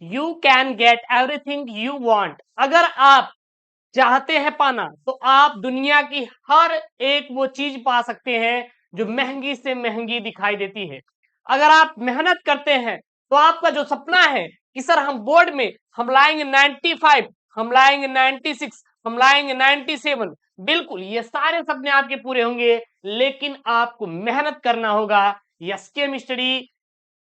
You can get everything you want. अगर आप चाहते हैं पाना तो आप दुनिया की हर एक वो चीज पा सकते हैं जो महंगी से महंगी दिखाई देती है। अगर आप मेहनत करते हैं तो आपका जो सपना है कि सर हम बोर्ड में हम लाएंगे 95, हम लाएंगे 96, हम लाएंगे 97, बिल्कुल ये सारे सपने आपके पूरे होंगे, लेकिन आपको मेहनत करना होगा। यस के स्टडी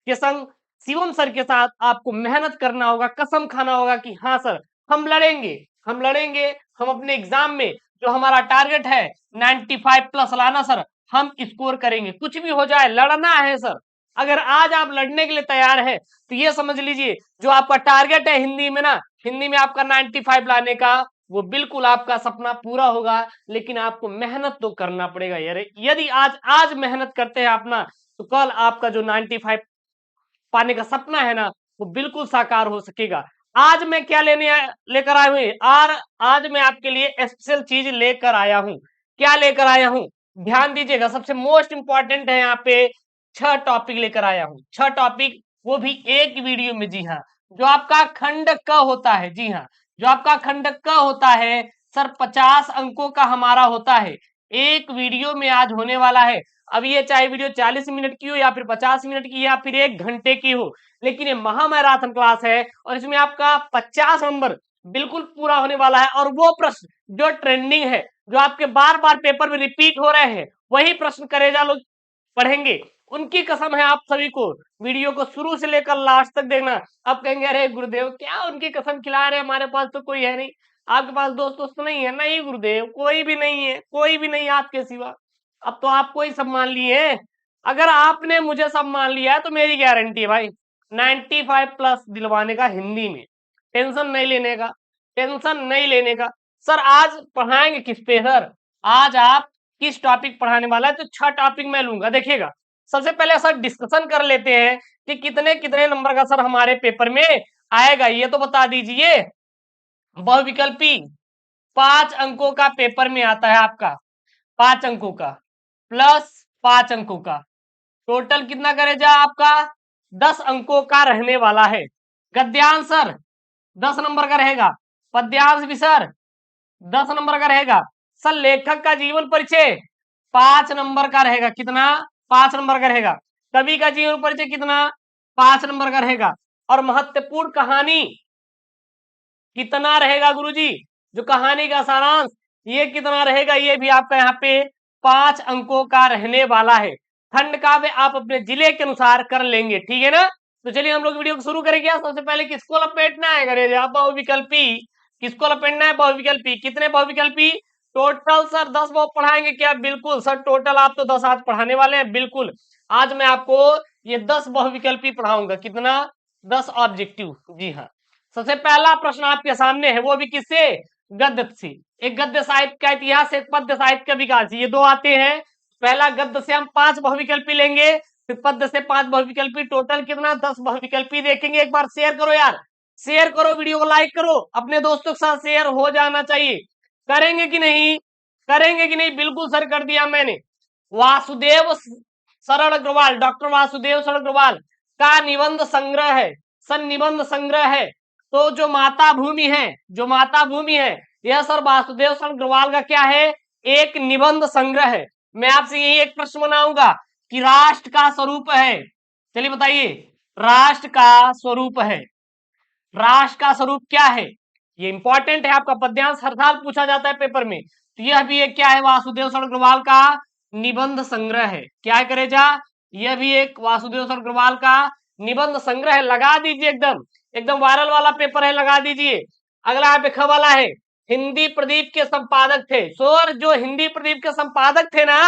के संग शिवम सर के साथ आपको मेहनत करना होगा, कसम खाना होगा कि हाँ सर हम लड़ेंगे, हम लड़ेंगे, हम अपने एग्जाम में जो हमारा टारगेट है 95 प्लस लाना सर, हम स्कोर करेंगे, कुछ भी हो जाए लड़ना है सर। अगर आज आप लड़ने के लिए तैयार है तो ये समझ लीजिए जो आपका टारगेट है हिंदी में ना, हिंदी में आपका 95 लाने का, वो बिल्कुल आपका सपना पूरा होगा। लेकिन आपको मेहनत तो करना पड़ेगा यार। यदि आज आज मेहनत करते हैं अपना तो कल आपका जो 95 पाने का सपना है ना वो बिल्कुल साकार हो सकेगा। आज मैं क्या लेकर आया हूँ, आज मैं आपके लिए स्पेशल चीज लेकर आया हूँ। क्या लेकर आया हूँ, ध्यान दीजिएगा, सबसे मोस्ट इंपॉर्टेंट है यहाँ पे 6 टॉपिक लेकर आया हूँ। 6 टॉपिक, वो भी एक वीडियो में। जी हाँ, जो आपका खंड क होता है, जी हाँ, जो आपका खंड क होता है सर 50 अंकों का हमारा होता है, एक वीडियो में आज होने वाला है। अब ये चाहे वीडियो 40 मिनट की हो या फिर 50 मिनट की या फिर 1 घंटे की हो, लेकिन ये महामैराथन क्लास है और इसमें आपका 50 नंबर बिल्कुल पूरा होने वाला है। और वो प्रश्न जो ट्रेंडिंग है, जो आपके बार बार पेपर में रिपीट हो रहे हैं, वही प्रश्न करेजा लोग पढ़ेंगे। उनकी कसम है आप सभी को, वीडियो को शुरू से लेकर लास्ट तक देखना। अब कहेंगे अरे गुरुदेव क्या उनकी कसम खिला रहे, हमारे पास तो कोई है नहीं, आपके पास दोस्त दोस्त नहीं है? नहीं गुरुदेव, कोई भी नहीं है, कोई भी नहीं आपके सिवा। अब तो आपको ही सब मान लिए हैं। अगर आपने मुझे सब मान लिया है तो मेरी गारंटी है भाई 95 प्लस दिलवाने का हिंदी में। टेंशन नहीं लेने का, टेंशन नहीं लेने का। सर आज पढ़ाएंगे किस पे सर, आज आप किस टॉपिक पढ़ाने वाला है? तो 6 टॉपिक मैं लूंगा। देखिएगा, सबसे पहले सर डिस्कशन कर लेते हैं कि कितने कितने नंबर का सर हमारे पेपर में आएगा, ये तो बता दीजिए। बहुविकल्पी 5 अंकों का पेपर में आता है आपका, 5 अंकों का प्लस 5 अंकों का, टोटल कितना करेगा आपका 10 अंकों का रहने वाला है। गद्यांश सर 10 नंबर का रहेगा, पद्यांश भी सर 10 नंबर का रहेगा। सर लेखक का जीवन परिचय 5 नंबर का रहेगा। कितना? 5 नंबर का रहेगा। कवि का जीवन परिचय कितना? 5 नंबर का रहेगा। और महत्वपूर्ण कहानी कितना रहेगा गुरुजी? जो कहानी का सारांश ये कितना रहेगा? ये भी आपका यहाँ पे 5 अंकों का रहने वाला है। खंड काव्य आप अपने जिले के अनुसार कर लेंगे, ठीक है ना? तो चलिए हम लोग वीडियो को शुरू करेंगे। सबसे पहले किसको लपेटना है करे बहुविकल्पी, किसको लपेटना है? बहुविकल्पी। कितने बहुविकल्पी? टोटल सर 10 बहु पढ़ाएंगे क्या? बिल्कुल सर, टोटल आप तो 10 आज पढ़ाने वाले हैं। बिल्कुल आज मैं आपको ये 10 बहुविकल्पी पढ़ाऊंगा। कितना? 10 ऑब्जेक्टिव। जी हाँ, सबसे पहला प्रश्न आपके सामने है, वो भी किससे? गद्य से। एक गद्य साहित्य का इतिहास, एक पद्य साहित्य का विकास, ये दो आते हैं। पहला गद्य से हम 5 बहुविकल्पी लेंगे, फिर पद्य से 5 बहुविकल्पी, टोटल कितना? 10 बहुविकल्पी देखेंगे। एक बार शेयर करो यार, शेयर करो, वीडियो को लाइक करो, अपने दोस्तों के साथ शेयर हो जाना चाहिए। करेंगे कि नहीं? करेंगे कि नहीं? बिल्कुल सर कर दिया मैंने। वासुदेव शरण अग्रवाल, डॉक्टर वासुदेव शरण अग्रवाल का निबंध संग्रह है, सन निबंध संग्रह है। तो जो माता भूमि है, जो माता भूमि है, यह सर वासुदेव शरण अग्रवाल का क्या है? एक निबंध संग्रह है। मैं आपसे यही एक प्रश्न बनाऊंगा कि राष्ट्र का स्वरूप है, चलिए बताइए, राष्ट्र का स्वरूप है, राष्ट्र का स्वरूप क्या है? ये इंपॉर्टेंट है, आपका पद्यांश हर साल पूछा जाता है पेपर में। तो यह भी एक क्या है? वासुदेव शरण अग्रवाल का निबंध संग्रह है। क्या करे जा? यह भी एक वासुदेव शरण अग्रवाल का निबंध संग्रह है। लगा दीजिए, एकदम एकदम वायरल वाला पेपर है, लगा दीजिए। अगला यहाँ पे ख वाला है, हिंदी प्रदीप के संपादक थे। सर जो हिंदी प्रदीप के संपादक थे ना,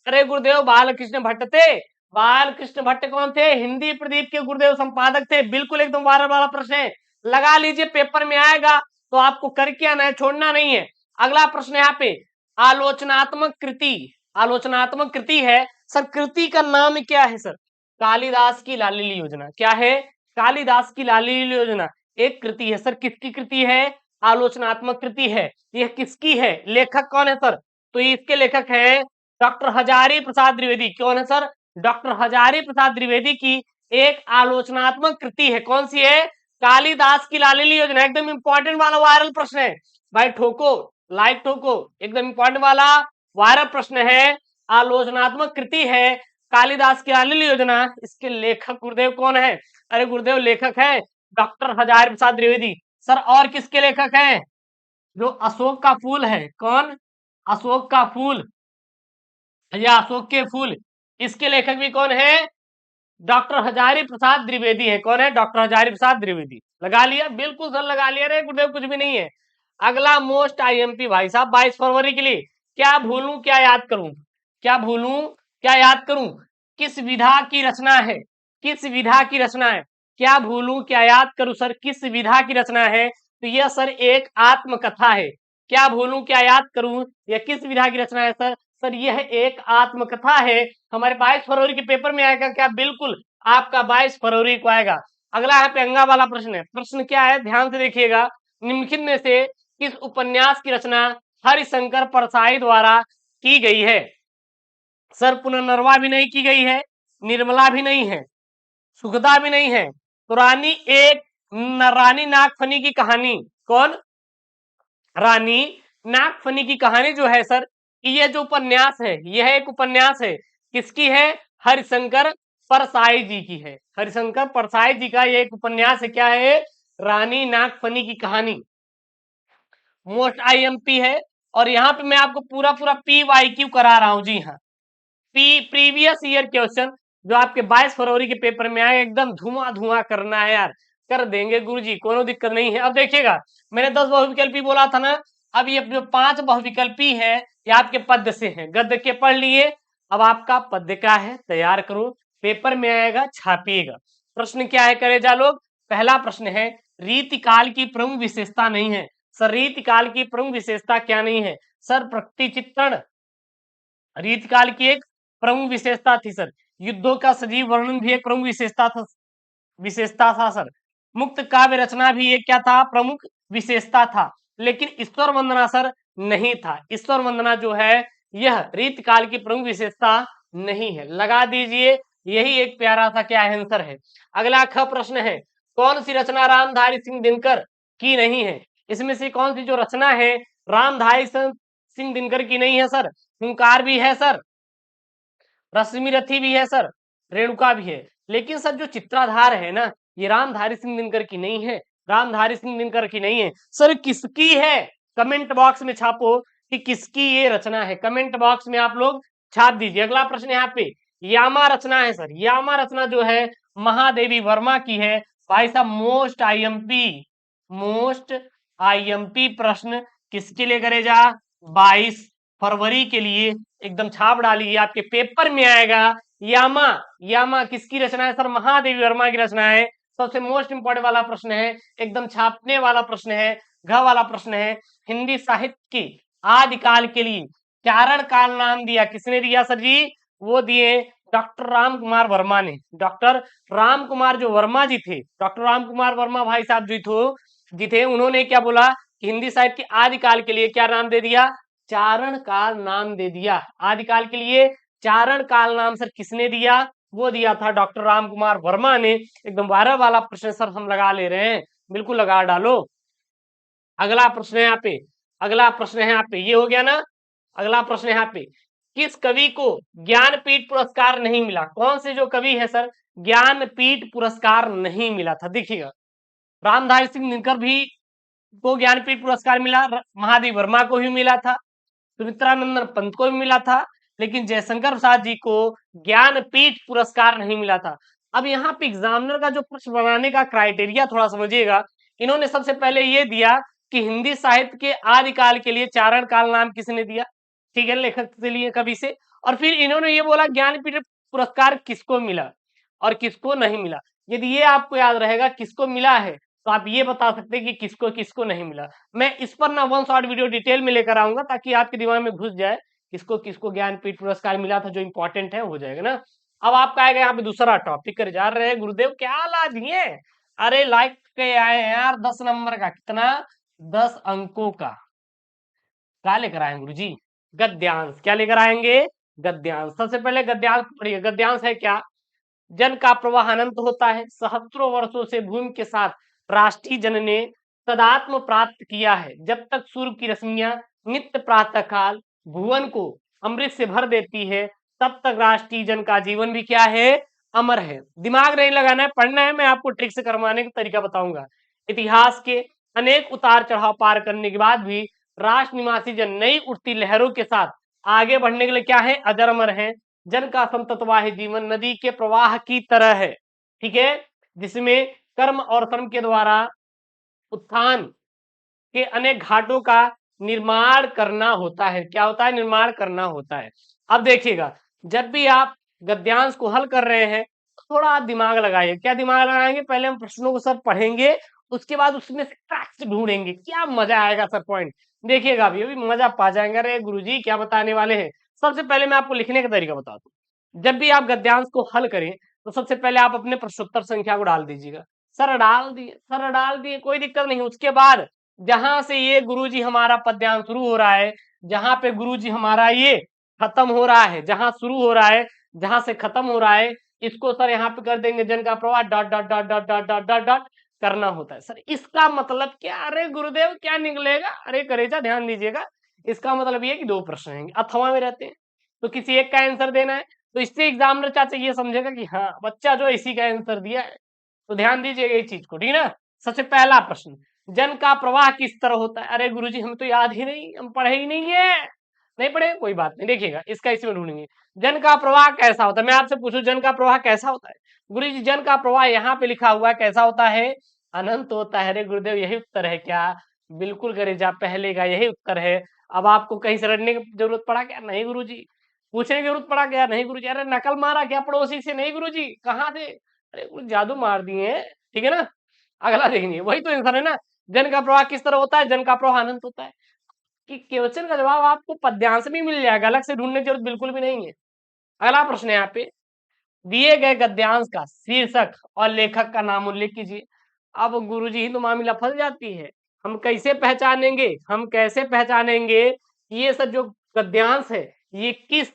अरे गुरुदेव बालकृष्ण भट्ट थे। बालकृष्ण भट्ट कौन थे? हिंदी प्रदीप के गुरुदेव संपादक थे। बिल्कुल एकदम वायरल वाला प्रश्न है, लगा लीजिए, पेपर में आएगा तो आपको करके आना है, छोड़ना नहीं है। अगला प्रश्न यहाँ पे आलोचनात्मक कृति, आलोचनात्मक कृति है सर, कृति का नाम क्या है सर? कालिदास की लाल लीली योजना। क्या है? कालिदास की लाल लीली योजना एक कृति है सर। किसकी कृति है? आलोचनात्मक कृति है। यह किसकी है? लेखक कौन है सर? तो इसके लेखक है डॉक्टर हजारी प्रसाद द्विवेदी। कौन है सर? डॉक्टर हजारी प्रसाद द्विवेदी की एक आलोचनात्मक कृति है। कौन सी है? कालिदास की लालिली योजना, एकदम इंपॉर्टेंट वाला वायरल प्रश्न है भाई, ठोको लाइक ठोको, एकदम इंपॉर्टेंट वाला वायरल प्रश्न है, आलोचनात्मक कृति है कालिदास की लालिली योजना। इसके लेखक गुरुदेव कौन है? अरे गुरुदेव लेखक है डॉक्टर हजारी प्रसाद द्विवेदी सर। और किसके लेखक हैं? जो अशोक का फूल है, कौन? अशोक का फूल या अशोक के फूल, इसके लेखक भी कौन है? डॉक्टर हजारी प्रसाद द्विवेदी है। कौन है? डॉक्टर हजारी प्रसाद द्विवेदी। लगा लिया, बिल्कुल सर लगा लिया रे गुरुदेव, कुछ भी नहीं है। अगला मोस्ट आईएमपी भाई साहब 22 फरवरी के लिए, क्या भूलूं क्या याद करूं, क्या भूलूं क्या याद करूं, किस विधा की रचना है, किस विधा की रचना है, क्या भूलूं क्या याद करूं सर, किस विधा की रचना है? तो यह सर एक आत्मकथा है। क्या भूलूं क्या याद करूं, यह किस विधा की रचना है सर? सर यह एक आत्मकथा है। हमारे 22 फरवरी के पेपर में आएगा क्या? बिल्कुल आपका 22 फरवरी को आएगा। अगला यहाँ पे अंगा वाला प्रश्न है। प्रश्न क्या है, ध्यान से देखिएगा। निम्नलिखित में से किस उपन्यास की रचना हरिशंकर परसाई द्वारा की गई है? सर पुनर्नवा भी नहीं की गई है, निर्मला भी नहीं है, सुखदा भी नहीं है, तो रानी नागफनी की कहानी, कौन? रानी नागफनी की कहानी जो है सर, ये जो उपन्यास है, यह एक उपन्यास है, किसकी है? हरिशंकर परसाई जी की है। हरिशंकर परसाई जी का ये एक उपन्यास है, क्या है? रानी नागफनी की कहानी। मोस्ट आईएमपी है, और यहाँ पे मैं आपको पूरा पूरा PYQ करा रहा हूं। जी हाँ, प्रीवियस ईयर क्वेश्चन जो आपके 22 फरवरी के पेपर में आए, एकदम धुआं धुआं करना है यार, कर देंगे गुरुजी, कोनो दिक्कत नहीं है। अब देखिएगा, मैंने 10 बहुविकल्पी बोला था ना, अब ये जो 5 बहुविकल्पी है ये आपके पद्य से है, गद्य के पढ़ लिए। अब आपका पद्य क्या है, तैयार करो, पेपर में आएगा, छापिएगा। प्रश्न क्या है, करे जा लोग। पहला प्रश्न है, रीतिकाल की प्रमुख विशेषता नहीं है। सर रीतिकाल की प्रमुख विशेषता क्या नहीं है? सर प्रकृति चित्रण रीतिकाल की एक प्रमुख विशेषता थी सर। युद्धों का सजीव वर्णन भी एक प्रमुख विशेषता था सर। मुक्त काव्य रचना भी एक क्या था? प्रमुख विशेषता था। लेकिन ईश्वर वंदना सर नहीं था। ईश्वर वंदना जो है यह रीतकाल की प्रमुख विशेषता नहीं है। लगा दीजिए, यही एक प्यारा सा क्या आंसर है। अगला ख प्रश्न है, कौन सी रचना रामधारी सिंह दिनकर की नहीं है? इसमें से कौन सी जो रचना है रामधारी सिंह दिनकर की नहीं है सर? हुंकार भी है सर, रश्मि रथी भी है सर, रेणुका भी है। लेकिन सर जो चित्राधार है ना, ये रामधारी सिंह दिनकर की नहीं है, रामधारी सिंह दिनकर की नहीं है। सर किसकी है? कमेंट बॉक्स में छापो कि किसकी ये रचना है, कमेंट बॉक्स में आप लोग छाप दीजिए। अगला प्रश्न यहाँ पे यामा रचना है सर। यामा रचना जो है महादेवी वर्मा की है। भाई साहब मोस्ट आईएमपी प्रश्न किसके लिए करे जा? 22 फरवरी के लिए एकदम छाप डालिए, आपके पेपर में आएगा। यामा यामा किसकी रचना है सर? महादेवी वर्मा की रचना है। सबसे मोस्ट इंपोर्टेंट वाला प्रश्न है, एकदम छापने वाला प्रश्न है, घ वाला प्रश्न है। हिंदी साहित्य की आदिकाल के लिए चारण काल नाम दिया किसने दिया सर जी? वो दिए डॉक्टर राम कुमार वर्मा ने। डॉक्टर राम कुमार जो वर्मा जी थे, डॉक्टर राम कुमार वर्मा भाई साहब जी थे, उन्होंने क्या बोला कि हिंदी साहित्य के आदिकाल के लिए क्या नाम दे दिया? चारण काल नाम दे दिया। आदिकाल के लिए चारण काल नाम सर किसने दिया? वो दिया था डॉक्टर राम कुमार वर्मा ने। एकदम 12 वाला प्रश्न सर हम लगा ले रहे हैं, बिल्कुल लगा डालो। अगला प्रश्न है यहाँ पे, अगला प्रश्न है यहाँ पे, ये हो गया ना। अगला प्रश्न है यहाँ पे, किस कवि को ज्ञानपीठ पुरस्कार नहीं मिला? कौन से जो कवि है सर ज्ञानपीठ पुरस्कार नहीं मिला था? देखिएगा, रामधारी सिंह दिनकर भी को ज्ञानपीठ पुरस्कार मिला, महादेवी वर्मा को भी मिला था, सुमित्रानंदन पंत को भी मिला था, लेकिन जयशंकर प्रसाद जी को ज्ञानपीठ पुरस्कार नहीं मिला था। अब यहाँ पे एग्जामिनर का जो प्रश्न बनाने का क्राइटेरिया थोड़ा समझिएगा। इन्होंने सबसे पहले ये दिया कि हिंदी साहित्य के आदिकाल के लिए चारण काल नाम किसने दिया, ठीक है, लेखक से लिए कवि से। और फिर इन्होंने ये बोला ज्ञानपीठ पुरस्कार किसको मिला और किसको नहीं मिला। यदि ये आपको याद रहेगा किसको मिला है, तो आप ये बता सकते हैं कि किसको किसको नहीं मिला। मैं इस पर ना 1 शॉर्ट वीडियो डिटेल में लेकर आऊंगा, ताकि आपके दिमाग में घुस जाए किसको किसको ज्ञानपीठ पुरस्कार मिला था, जो इंपॉर्टेंट है हो जाएगा ना। अब आपका आएगा यहाँ पे दूसरा टॉपिक कर जा रहे हैं गुरुदेव, क्या ला दिए? अरे लाइक के आए हैं यार, 10 नंबर का, कितना? 10 अंकों का। क्या लेकर आए गुरुजी? गद्यांश। क्या लेकर आएंगे? गद्यांश। सबसे पहले गद्यांश पढ़िए। गद्यांश है क्या? जन का प्रवाह अनंत होता है, सहस्त्रों वर्षों से भूमि के साथ राष्ट्रीय जन ने सदात्म प्राप्त किया है। जब तक सूर्य की रश्मियां नित्य प्रातः काल भुवन को अमृत से भर देती है, तब तक राष्ट्रीय जन का जीवन भी क्या है, अमर है। दिमाग नहीं लगाना है, पढ़ना है, मैं आपको ट्रिक से करवाने का तरीका बताऊंगा। इतिहास के अनेक उतार चढ़ाव पार करने के बाद भी राष्ट्र निवासी जन नई उठती लहरों के साथ आगे बढ़ने के लिए क्या है, अजर अमर है। जन का संततवाही जीवन नदी के प्रवाह की तरह है, ठीक है, जिसमें कर्म और श्रम के द्वारा उत्थान के अनेक घाटों का निर्माण करना होता है। क्या होता है, निर्माण करना होता है। अब देखिएगा, जब भी आप गद्यांश को हल कर रहे हैं तो थोड़ा आप दिमाग लगाइए। क्या दिमाग लगाएंगे, पहले हम प्रश्नों को सब पढ़ेंगे, उसके बाद उसमें से क्रैक्स ढूंढेंगे, क्या मजा आएगा सर पॉइंट। देखिएगा अभी मजा पा जाएंगे। अरे गुरुजी क्या बताने वाले हैं। सबसे पहले मैं आपको लिखने का तरीका बताता हूँ। जब भी आप गद्यांश को हल करें तो सबसे पहले आप अपने प्रश्नोत्तर संख्या को डाल दीजिएगा। सर डाल दिए, कोई दिक्कत नहीं। उसके बाद जहां से ये गुरुजी हमारा पद्यांश शुरू हो रहा है, जहां पे गुरुजी हमारा ये खत्म हो रहा है, जहां शुरू हो रहा है, जहां से खत्म हो रहा है, इसको सर यहाँ पे कर देंगे जन का प्रवाह dot dot dot dot dot dot dot dot करना होता है। सर इसका मतलब क्या, अरे गुरुदेव क्या निकलेगा, अरे करेजा ध्यान दीजिएगा। इसका मतलब ये कि दो प्रश्न हैं, अथवा में रहते हैं, तो किसी एक का आंसर देना है। तो इससे एग्जामिनर चाचा ये समझेगा कि हाँ बच्चा जो इसी का आंसर दिया है। तो ध्यान दीजिएगा इस चीज को, ठीक है ना। सबसे पहला प्रश्न, जन का प्रवाह किस तरह होता है। अरे गुरुजी हमें तो याद ही नहीं, हम पढ़े ही नहीं है। नहीं पढ़े कोई बात नहीं, देखिएगा इसका इसमें ढूंढेंगे। जन का प्रवाह कैसा होता है, मैं आपसे पूछूं जन का प्रवाह कैसा होता है। गुरुजी जन का प्रवाह यहाँ पे लिखा हुआ है कैसा होता है, अनंत होता है। अरे गुरुदेव यही उत्तर है क्या, बिल्कुल गरेजा पहले का यही उत्तर है। अब आपको कहीं से रटने की जरूरत पड़ा क्या, नहीं गुरुजी। पूछने की जरूरत पड़ा क्या, नहीं गुरुजी। अरे नकल मारा क्या पड़ोसी से, नहीं गुरुजी। कहाँ से, अरे कुछ जादू मार दिए हैं, ठीक है ना। अगला देखिए, वही तो आंसर है ना। जन का प्रवाह किस तरह होता है, जन का प्रवाह अनंत होता है। कि क्वेश्चन का जवाब आपको पद्यांश में मिल जाएगा, अलग से ढूंढने की जरूरत बिल्कुल भी नहीं है। अगला प्रश्न है यहाँ पे, दिए गए गद्यांश का शीर्षक और लेखक का नाम उल्लेख कीजिए। अब गुरुजी ही तो मामला फंस जाती है। हम कैसे पहचानेंगे, हम कैसे पहचानेंगे ये सब जो गद्यांश है ये किस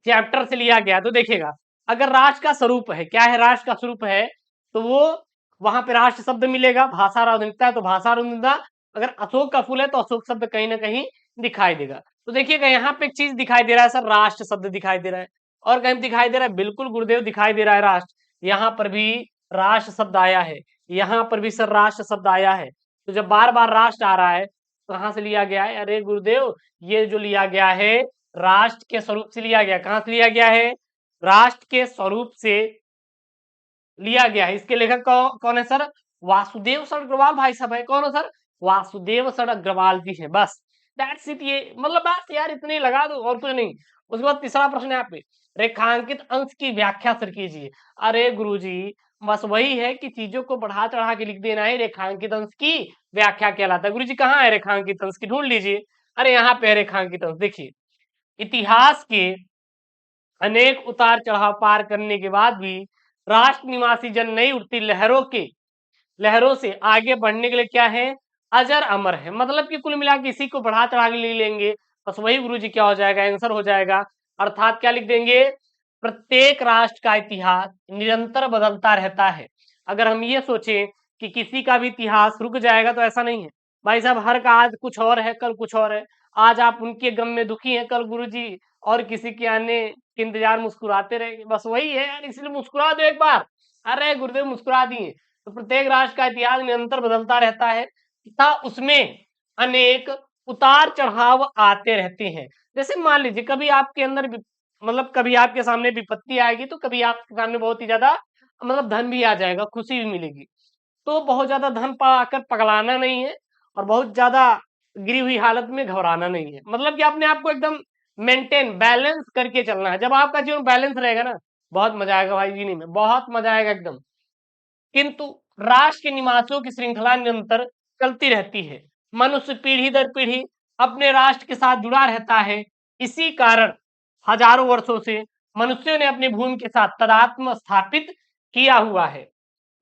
चैप्टर से लिया गया। तो देखिएगा, अगर राष्ट्र का स्वरूप है, क्या है राष्ट्र का स्वरूप है, तो वो वहां पे राष्ट्र शब्द मिलेगा। भाषा आधुनिकता है तो भाषा आधुनिकता। अगर अशोक का फूल है तो अशोक शब्द कहीं ना कहीं दिखाई देगा। तो देखिएगा यहाँ पे एक चीज दिखाई दे रहा है सर, राष्ट्र शब्द दिखाई दे रहा है। और कहीं दिखाई दे रहा है, बिल्कुल गुरुदेव दिखाई दे रहा है राष्ट्र। यहाँ पर भी राष्ट्र शब्द आया है, यहाँ पर भी सर राष्ट्र शब्द आया है। तो जब बार बार राष्ट्र आ रहा है तो कहाँ से लिया गया है, अरे गुरुदेव ये जो लिया गया है राष्ट्र के स्वरूप से लिया गया। कहां से लिया गया है, राष्ट्र के स्वरूप से लिया गया है। इसके लेखक कौन है सर, वासुदेव सर अग्रवाल भाई साहब है। कौन है सर, वासुदेव सर अग्रवाल जी है। बस दैट्स इट, ये मतलब बात यार इतनी ही लगा दो और कुछ नहीं। उसके बाद तीसरा प्रश्न है आप पे, रेखांकित अंश की व्याख्या सर कीजिए। अरे गुरुजी बस वही है कि चीजों को बढ़ा चढ़ा के लिख देना है। रेखांकित अंश की व्याख्या कहलाता है। गुरुजी कहाँ है रेखांकित अंश की, ढूंढ लीजिए। अरे यहाँ पे है रेखांकित अंश। देखिए, इतिहास के अनेक उतार चढ़ाव पार करने के बाद भी राष्ट्र निवासी जन नई उठती लहरों से आगे बढ़ने के लिए क्या है, अजर अमर है। मतलब कि कुल मिला के इसी को बढ़ा चढ़ा के ले लेंगे, बस वही गुरुजी क्या हो जाएगा, आंसर हो जाएगा। अर्थात क्या लिख देंगे, प्रत्येक राष्ट्र का इतिहास निरंतर बदलता रहता है। अगर हम ये सोचें कि किसी का भी इतिहास रुक जाएगा तो ऐसा नहीं है भाई साहब। हर का आज कुछ और है, कल कुछ और है। आज आप उनके गम में दुखी हैं, कल गुरुजी और किसी के आने के इंतजार मुस्कुराते रहेंगे। बस वही है यार, इसलिए मुस्कुरा दो एक बार। अरे गुरुदेव मुस्कुरा दिए। तो प्रत्येक राष्ट्र का इतिहास निरंतर बदलता रहता है तथा उसमें अनेक उतार चढ़ाव आते रहते हैं। जैसे मान लीजिए कभी आपके अंदर मतलब कभी आपके सामने विपत्ति आएगी तो कभी आपके सामने बहुत ही ज्यादा मतलब धन भी आ जाएगा, खुशी भी मिलेगी। तो बहुत ज्यादा धन पाकर पगलाना नहीं है और बहुत ज्यादा गिरी हुई हालत में घबराना नहीं है। मतलब कि अपने आप को एकदम मेंटेन बैलेंस करके चलना है। जब आपका जीवन बैलेंस रहेगा ना, बहुत मजा आएगा भाई जीने में, बहुत मजा आएगा एकदम। किंतु राष्ट्र के निवासियों की श्रृंखला निरंतर चलती रहती है। मनुष्य पीढ़ी दर पीढ़ी अपने राष्ट्र के साथ जुड़ा रहता है। इसी कारण हजारों वर्षों से मनुष्यों ने अपनी भूमि के साथ तदात्म स्थापित किया हुआ है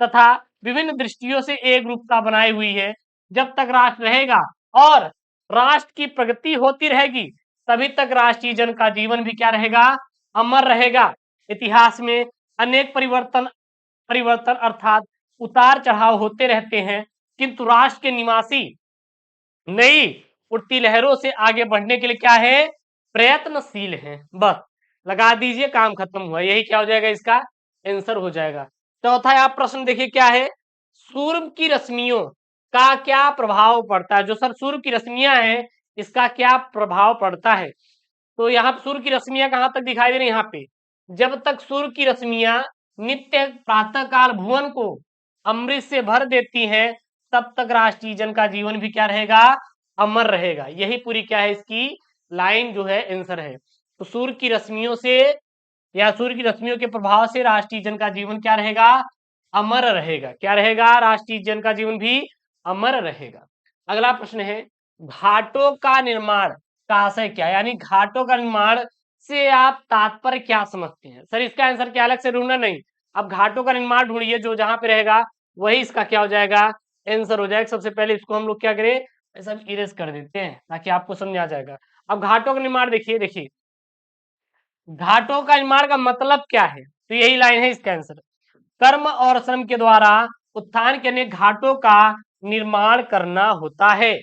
तथा विभिन्न दृष्टियों से एक रूपता बनाई हुई है। जब तक राष्ट्र रहेगा और राष्ट्र की प्रगति होती रहेगी तभी तक राष्ट्रीय जन का जीवन भी क्या रहेगा, अमर रहेगा। इतिहास में अनेक परिवर्तन परिवर्तन अर्थात उतार चढ़ाव होते रहते हैं, किंतु राष्ट्र के निवासी नई उठती लहरों से आगे बढ़ने के लिए क्या है, प्रयत्नशील हैं। बस लगा दीजिए, काम खत्म हुआ। यही क्या हो जाएगा, इसका आंसर हो जाएगा। चौथा आप प्रश्न देखिए क्या है, सूर्य की रश्मियों का क्या प्रभाव पड़ता है। जो सर सूर्य की रश्मियां हैं, इसका क्या प्रभाव पड़ता है। तो यहाँ सूर्य की रश्मियां कहाँ तक दिखाई दे रही है, यहाँ पे जब तक सूर्य की रश्मियां नित्य प्रातः काल भुवन को अमृत से भर देती हैं, तब तक राष्ट्रीय जन का जीवन भी क्या रहेगा, अमर रहेगा। यही पूरी क्या है, इसकी लाइन जो है आंसर है। तो सूर्य की रश्मियों से या सूर्य की रश्मियों के प्रभाव से राष्ट्रीय जन का जीवन क्या रहेगा, अमर रहेगा। क्या रहेगा, राष्ट्रीय जन का जीवन भी अमर रहेगा। अगला प्रश्न है, घाटों का निर्माण का आशय क्या है, यानी घाटों का निर्माण से आप तात्पर्य क्या समझते हैं। सर इसका आंसर क्या अलग से ढूंढना नहीं, अब घाटों का निर्माण ढूंढिए, जो जहां पे रहेगा वही इसका क्या हो जाएगा, आंसर हो जाएगा। सबसे पहले इसको हम लोग क्या करें, सब इरेज कर देते हैं ताकि आपको समझ आ जाएगा। अब घाटों का निर्माण देखिए, देखिए घाटों का निर्माण का मतलब क्या है, तो यही लाइन है इसका आंसर। कर्म और श्रम के द्वारा उत्थान के अनेक घाटों का निर्माण करना होता है।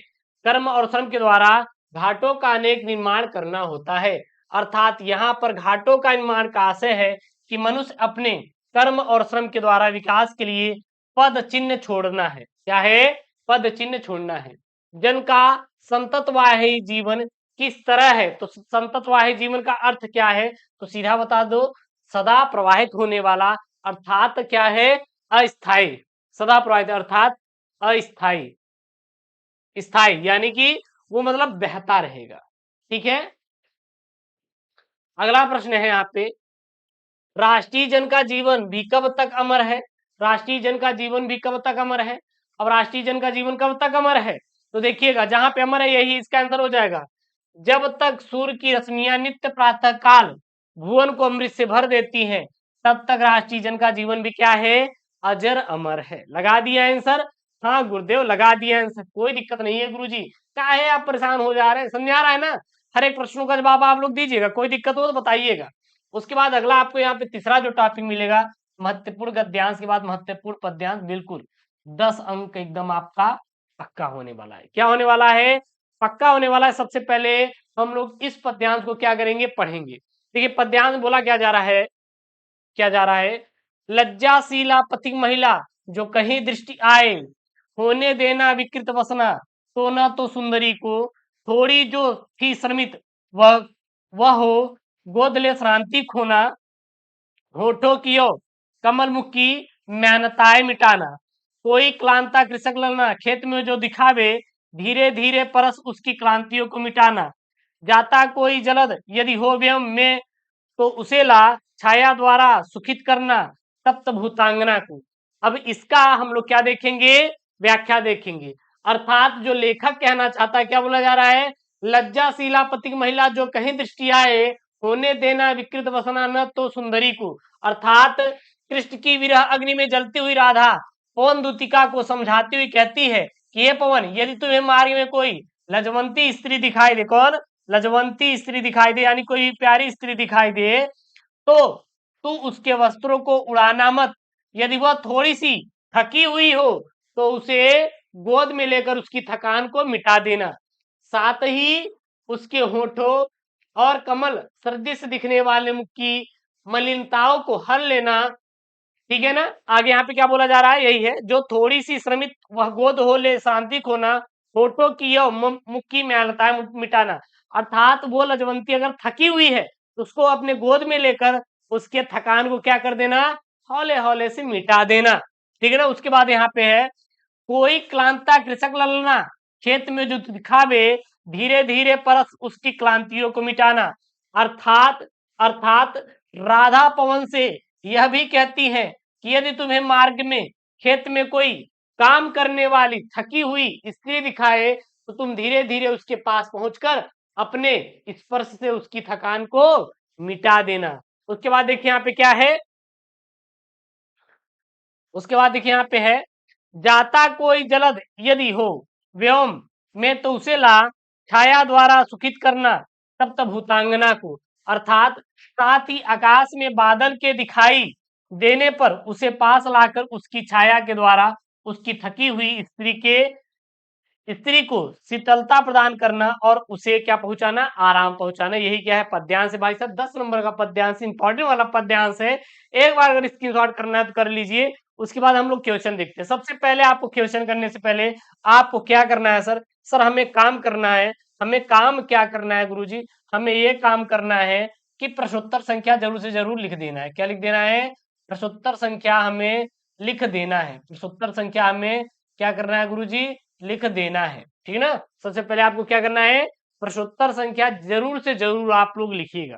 कर्म और श्रम के द्वारा घाटों का अनेक निर्माण करना होता है। अर्थात यहाँ पर घाटों का निर्माण का आशय है कि मनुष्य अपने कर्म और श्रम के द्वारा विकास के लिए पद चिन्ह छोड़ना है। क्या है, पद चिन्ह छोड़ना है। जन का संततवाही जीवन किस तरह है, तो संततवाही जीवन का अर्थ क्या है, तो सीधा बता दो, सदा प्रवाहित होने वाला, अर्थात क्या है, अस्थाई। सदा प्रवाहित अर्थात अस्थाई, स्थाई यानी कि वो मतलब बहता रहेगा। ठीक है, अगला प्रश्न है यहाँ पे, राष्ट्रीय जन का जीवन भी कब तक अमर है। राष्ट्रीय जन का जीवन भी कब तक अमर है। अब राष्ट्रीय जन का जीवन कब तक अमर है, तो देखिएगा जहां पे अमर है यही इसका आंसर हो जाएगा। जब तक सूर्य की रश्मियां नित्य प्रातः काल भुवन को अमृत से भर देती हैं, तब तक राष्ट्रीय जन का जीवन भी क्या है, अजर अमर है। लगा दिया आंसर, हाँ गुरुदेव लगा दिया आंसर, कोई दिक्कत नहीं है गुरुजी। क्या है आप परेशान हो जा रहे हैं, समझ आ रहा है ना। हर एक प्रश्नों का जवाब आप लोग दीजिएगा, कोई दिक्कत हो तो बताइएगा। उसके बाद अगला आपको यहाँ पे तीसरा जो टॉपिक मिलेगा, महत्वपूर्ण गद्यांश के बाद महत्वपूर्ण पद्यांश, बिल्कुल 10 अंक एकदम आपका पक्का होने वाला है। क्या होने वाला है, पक्का होने वाला है। सबसे पहले हम लोग इस पद्यांश को क्या करेंगे, पढ़ेंगे। देखिए पद्यांश बोला क्या जा रहा है, क्या जा रहा है, लज्जाशीला पथिक महिला जो कहीं दृष्टि आए, होने देना विकृत वसना, तो न तो सुंदरी को, थोड़ी जो थी श्रमित वह हो, गोद ले श्रांति खोना, होठों की ओर कमल मुख की मेहनताए मिटाना, कोई क्लांता कृषक ललना, खेत में जो दिखावे, धीरे धीरे परस उसकी क्लांतियों को मिटाना, जाता कोई जलद यदि हो व्यम में, तो उसे ला छाया द्वारा सुखित करना, तप्त भूतांगना को। अब इसका हम लोग क्या देखेंगे, व्याख्या देखेंगे। अर्थात जो लेखक कहना चाहता है, क्या बोला जा रहा है, लज्जाशीला पतिक महिला जो कहीं दृष्टि आए, होने देना विकृत वसना न तो सुंदरी को। अर्थात कृष्ण की विरह अग्नि में जलती हुई राधा पवन दूतिका को समझाती हुई कहती है कि ये पवन, यदि तुम्हें मार्ग में कोई लजवंती स्त्री दिखाई दे, कौन, लजवंती स्त्री दिखाई दे, यानी कोई प्यारी स्त्री दिखाई दे, तो तू उसके वस्त्रों को उड़ाना मत। यदि वह थोड़ी सी थकी हुई हो, तो उसे गोद में लेकर उसकी थकान को मिटा देना। साथ ही उसके होठों और कमल सदृश दिखने वाले मुख की मलिनताओं को हर लेना। ठीक है ना, आगे यहाँ पे क्या बोला जा रहा है, यही है, जो थोड़ी सी श्रमित वह गोद हो ले शांति खोना, होठों की या मुख की मैलताएं मिटाना। अर्थात वो लजवंती अगर थकी हुई है तो उसको अपने गोद में लेकर उसके थकान को क्या कर देना, हौले हौले से मिटा देना। ठीक है ना, उसके बाद यहाँ पे है, कोई क्लांता कृषक ललना, खेत में जो दिखावे, धीरे धीरे परस उसकी क्लांतियों को मिटाना। अर्थात अर्थात राधा पवन से यह भी कहती है कि यदि तुम्हें मार्ग में खेत में कोई काम करने वाली थकी हुई स्त्री दिखाए, तो तुम धीरे धीरे उसके पास पहुंचकर अपने स्पर्श से उसकी थकान को मिटा देना। उसके बाद देखिए यहाँ पे क्या है, उसके बाद देखिए यहाँ पे है, जाता कोई जलद यदि हो व्योम में, तो उसे ला छाया द्वारा सुखित करना, तब भूतांगना को। अर्थात साथ ही आकाश में बादल के दिखाई देने पर उसे पास लाकर उसकी छाया के द्वारा उसकी थकी हुई स्त्री को शीतलता प्रदान करना और उसे क्या पहुंचाना, आराम पहुंचाना। यही क्या है, पद्यांश है भाई साहब। 10 नंबर का पद्यांश, इंपॉर्टेंट वाला पद्यांश है। एक बार अगर स्क्रीनशॉट करना है तो कर लीजिए। उसके बाद हम लोग क्वेश्चन देखते हैं। सबसे पहले आपको क्वेश्चन करने से पहले आपको क्या करना है सर? सर हमें काम करना है। हमें काम क्या करना है गुरुजी? हमें ये काम करना है कि प्रश्नोत्तर संख्या जरूर से जरूर लिख देना है। क्या लिख देना है? प्रश्नोत्तर संख्या हमें लिख देना है। प्रश्नोत्तर संख्या हमें क्या करना है गुरुजी? लिख देना है। ठीक है ना? सबसे पहले आपको क्या करना है? प्रश्नोत्तर संख्या जरूर से जरूर आप लोग लिखिएगा।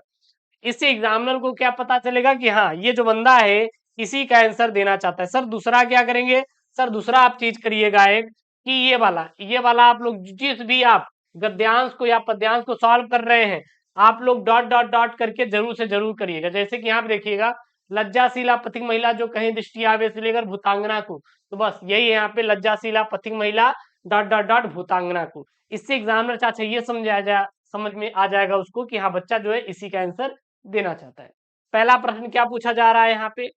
इससे एग्जामिनर को क्या पता चलेगा कि हाँ ये जो बंदा है इसी का आंसर देना चाहता है। सर दूसरा क्या करेंगे? सर दूसरा आप चीज करिएगा एक कि ये वाला आप लोग जिस भी आप गद्यांश को या पद्यांश को सॉल्व कर रहे हैं, आप लोग डॉट डॉट डॉट करके जरूर से जरूर करिएगा। जैसे कि यहाँ पे देखिएगा, लज्जाशीला पथिक महिला जो कहीं दृष्टि आवे से लेकर भूतांगना को, तो बस यही है यहाँ पे, लज्जाशीला पथिक महिला डॉट डॉट डॉट भूतांगना को। इससे एग्जामिनर चाचा ये समझ में आ जाएगा उसको कि हाँ बच्चा जो है इसी का आंसर देना चाहता है। पहला प्रश्न क्या पूछा जा रहा है यहाँ पे?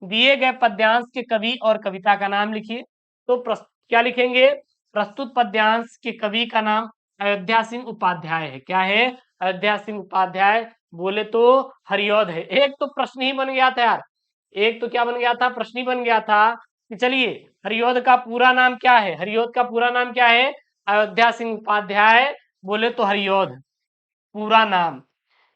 दिए गए पद्यांश के कवि और कविता का नाम लिखिए। तो क्या लिखेंगे? प्रस्तुत पद्यांश के कवि का नाम अयोध्या सिंह उपाध्याय है। क्या है? अयोध्या सिंह उपाध्याय। बोले तो हरिऔध है। एक तो प्रश्न ही बन गया था यार, एक तो क्या बन गया था? प्रश्न ही बन गया था कि चलिए हरिऔध का पूरा नाम क्या है? हरिऔध का पूरा नाम क्या है? अयोध्या सिंह उपाध्याय। बोले तो हरिऔध पूरा नाम।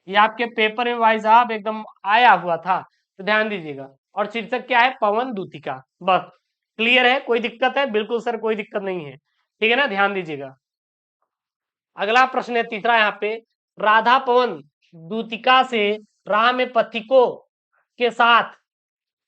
ये आपके पेपर में भाई साहब एकदम आया हुआ था, तो ध्यान दीजिएगा। और शीर्षक क्या है? पवन दूतिका। बस क्लियर है? कोई दिक्कत है? बिल्कुल सर कोई दिक्कत नहीं है। ठीक है ना? ध्यान दीजिएगा। अगला प्रश्न है तीसरा यहाँ पे, राधा पवन दूतिका से राह में पथिकों के साथ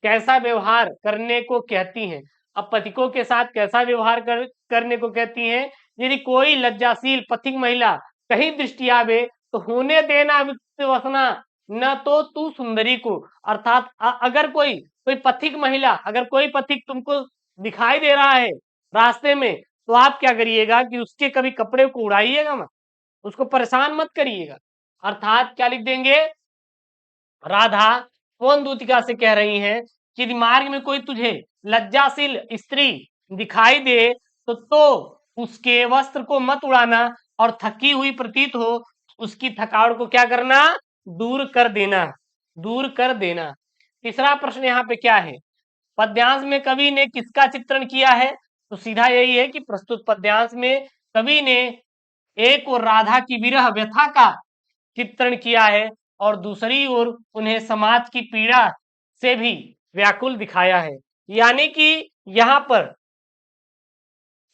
कैसा व्यवहार करने को कहती हैं? अब पथिकों के साथ कैसा व्यवहार करने को कहती हैं? यदि कोई लज्जाशील पथिक महिला कहीं दृष्टि आवे तो होने देना वसना, न तो तू सुंदरी को। अर्थात अगर कोई कोई पथिक महिला, अगर कोई पथिक तुमको दिखाई दे रहा है रास्ते में, तो आप क्या करिएगा कि उसके कभी कपड़े को उड़ाइएगा मत, उसको परेशान मत करिएगा। अर्थात क्या लिख देंगे? राधा पवन दूतिका से कह रही हैं कि यदि मार्ग में कोई तुझे लज्जाशील स्त्री दिखाई दे तो उसके वस्त्र को मत उड़ाना और थकी हुई प्रतीत हो उसकी थकावट को क्या करना? दूर कर देना, दूर कर देना। तीसरा प्रश्न यहाँ पे क्या है? पद्यांश में कवि ने किसका चित्रण किया है? तो सीधा यही है कि प्रस्तुत पद्यांश में कवि ने एक और राधा की विरह व्यथा का चित्रण किया है और दूसरी ओर उन्हें समाज की पीड़ा से भी व्याकुल दिखाया है। यानी कि यहाँ पर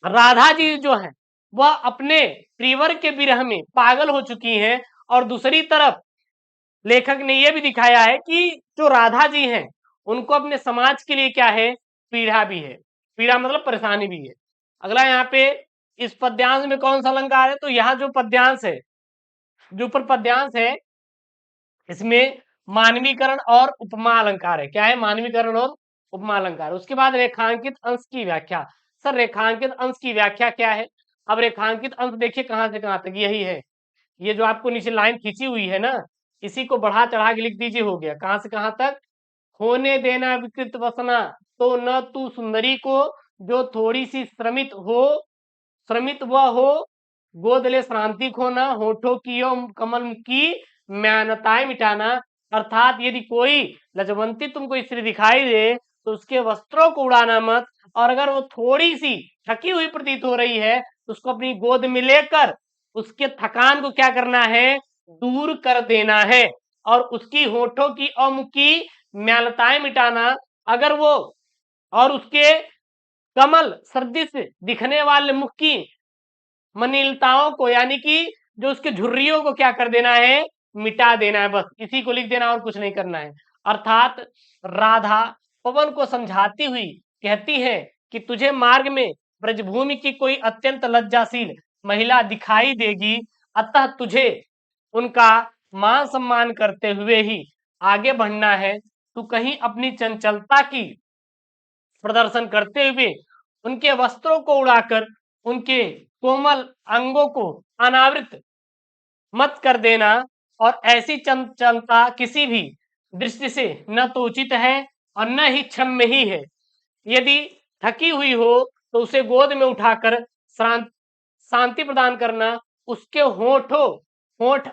राधा जी जो है वह अपने प्रियवर के विरह में पागल हो चुकी हैं, और दूसरी तरफ लेखक ने यह भी दिखाया है कि जो राधा जी हैं उनको अपने समाज के लिए क्या है? पीड़ा भी है। पीड़ा मतलब परेशानी भी है। अगला यहाँ पे, इस पद्यांश में कौन सा अलंकार है? तो यहाँ जो पद्यांश है, जो ऊपर पद्यांश है, इसमें मानवीकरण और उपमा अलंकार है। क्या है? मानवीकरण और उपमा अलंकार। उसके बाद रेखांकित अंश की व्याख्या। सर रेखांकित अंश की व्याख्या क्या है? अब रेखांकित अंश देखिए कहां से कहां तक, यही है, ये जो आपको नीचे लाइन खींची हुई है ना, इसी को बढ़ा चढ़ा के लिख दीजिए, हो गया। कहां से कहां तक? होने देना विकृत वसना, तो न तू सुंदरी को, जो थोड़ी सी श्रमित वह हो, गोद ले श्रांति खोना, होठों की कमल की म्यानताएं मिटाना। अर्थात यदि कोई लजवंती तुमको स्त्री दिखाई दे तो उसके वस्त्रों को उड़ाना मत, और अगर वो थोड़ी सी थकी हुई प्रतीत हो रही है तो उसको अपनी गोद में लेकर उसके थकान को क्या करना है? दूर कर देना है, और उसकी होठों की और मुख की म्यानताएं मिटाना। अगर वो और उसके कमल सदृश दिखने वाले मुख की मनीलताओं को, यानी कि जो उसके झुर्रियों को क्या कर देना है? मिटा देना है। बस इसी को लिख देना और कुछ नहीं करना है। अर्थात राधा पवन को समझाती हुई कहती है कि तुझे मार्ग में ब्रजभूमि की कोई अत्यंत लज्जाशील महिला दिखाई देगी, अतः तुझे उनका मान सम्मान करते हुए ही आगे बढ़ना है। तू कहीं अपनी चंचलता की प्रदर्शन करते हुए उनके वस्त्रों को उड़ाकर उनके कोमल अंगों को अनावृत मत कर देना, और ऐसी चंचलता किसी भी दृष्टि से न तो उचित है और न ही क्षम्य ही है। यदि थकी हुई हो तो उसे गोद में उठाकर शांति प्रदान करना, उसके होठ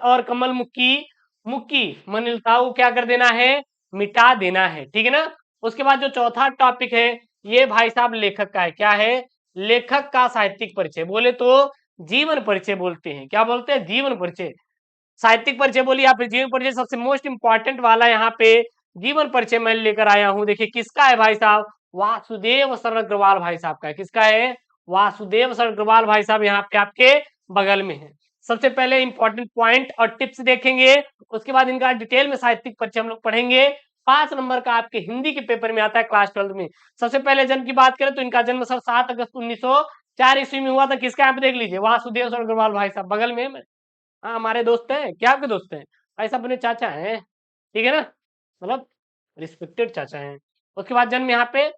और कमल मुक्की मनलता को क्या कर देना है, मिटा देना है। ठीक है ना। उसके बाद जो चौथा टॉपिक है ये भाई साहब लेखक का है। क्या है, लेखक का साहित्यिक परिचय। बोले तो जीवन परिचय बोलते हैं। क्या बोलते हैं, जीवन परिचय। साहित्यिक परिचय बोलिए या फिर जीवन परिचय, सबसे मोस्ट इंपॉर्टेंट वाला यहाँ पे जीवन परिचय मैं लेकर आया हूं। देखिए किसका है भाई साहब, वासुदेव शरण अग्रवाल भाई साहब का है। किसका है, वासुदेव शरण अग्रवाल भाई साहब यहाँ पे आपके बगल में है। सबसे पहले इंपॉर्टेंट पॉइंट और टिप्स देखेंगे, उसके बाद इनका डिटेल में साहित्यिक परिचय हम लोग पढ़ेंगे। 5 नंबर का आपके हिंदी के पेपर में आता है क्लास 12 में। सबसे पहले जन्म की बात करें तो इनका जन्म सर 7 अगस्त 1904 ईस्वी में हुआ था। किसका यहाँ पे देख लीजिए, वासुदेव शरण अग्रवाल भाई साहब बगल में। हाँ हमारे दोस्त हैं। क्या आपके दोस्त हैं, ऐसा अपने चाचा हैं। ठीक है ना, मतलब रिस्पेक्टेड चाचा हैं। उसके बाद जन्म यहाँ पे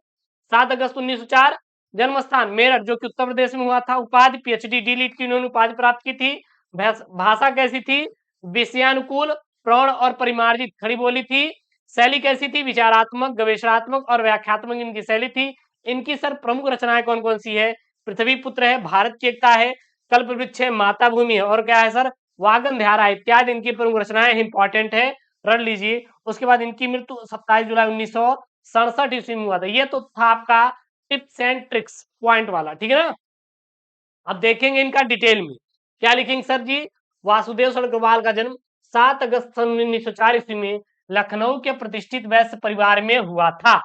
7 अगस्त 1904। जन्म स्थान मेरठ जो कि उत्तर प्रदेश में हुआ था। उपाधि पीएचडी डी.लिट की इन्होंने उपाधि प्राप्त की थी। भाषा कैसी थी, विषयानुकूल, प्रौढ़ और परिमार्जित खड़ी बोली थी। शैली कैसी थी, विचारात्मक, गवेषणात्मक और व्याख्यात्मक इनकी शैली थी। इनकी सर प्रमुख रचनाएं कौन कौन सी है, पृथ्वी पुत्र है, भारत की एकता है, कल्प वृक्ष है, माता भूमि है, और क्या है सर, वागन धारा इत्यादि इनकी प्रमुख रचनाएं इंपॉर्टेंट है, रट लीजिए। उसके बाद इनकी मृत्यु 27 जुलाई 1967 ईस्वी में हुआ था। ये तो था आपका टिप्स एंड ट्रिक्स पॉइंट वाला। ठीक है ना। अब देखेंगे इनका डिटेल में क्या लिखेंगे सर जी। वासुदेव शरण अग्रवाल का जन्म 7 अगस्त 1904 ईस्वी में लखनऊ के प्रतिष्ठित वैश्य परिवार में हुआ था।